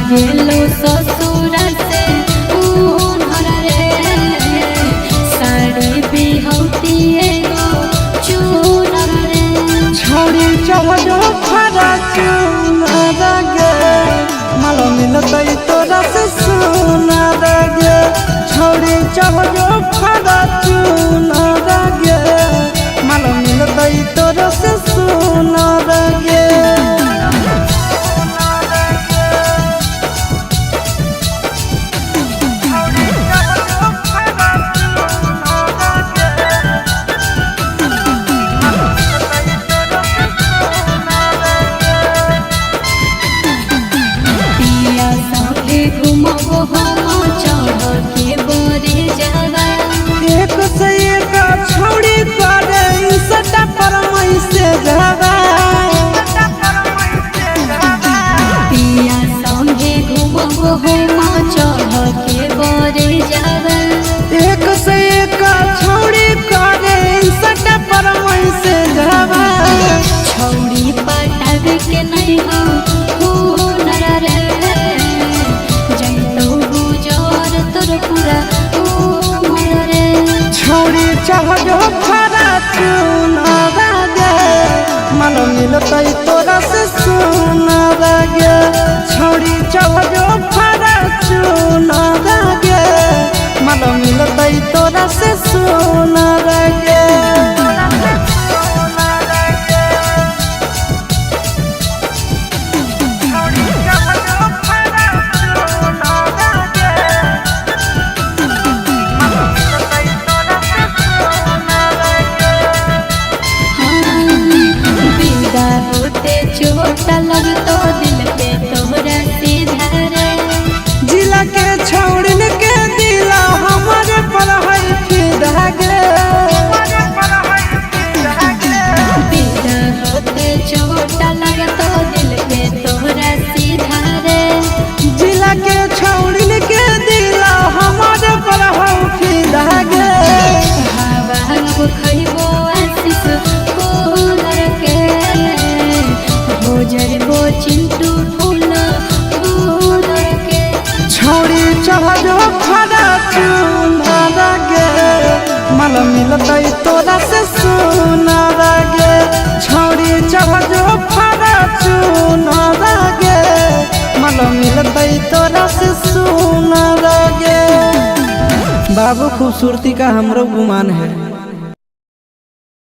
गेलो ससुर से उन्हर रे साड़ी बिहौती एगो चूनर रे छोड़ी चढ़ो खरा चूनर गे माल मिलतै तोरा से सुनर गे छोड़ी चढ़ो खरा चूनर गे माल मिलतै तोरा से सुनर गे घुमबो हम चढ़ के बरे जावा एक से एक छोड़ी करे सटा पर मई से जावा पिया संगे घुमबो हम चढ़ के बरे जावा एक से एक छोड़ी करे सटा पर मई से जावा छौड़ी पटावे के नहीं हो हुनर रे छोड़ी चढ़ो खरा चूनर गे माल मिलतै तोरा से सुनर गे छोड़ी चढ़ो खरा चूनर गे माल मिलतै तोरा से सुनर गे चोट लगतो दिल पे तोहरा सीधा रे जिला के छौड़न के दिला हमारे पर है फिदा गे बिना होते चोट लगतो दिल पे तोहरा सीधा रे जिला के छौड़न के दिला हमारे पर है फिदा गे हवा खइबो आशीष फूलर के जरबो चिंटू फूल फूलर के छोड़ी चढ़ो खरा चूनर गे माल मिलतै तोरा से सुनर गे छोड़ी चढ़ो खरा चूनर गे माल मिलतै तोरा से सुनर गे बाबू खूबसूरती का हमरो गुमान है।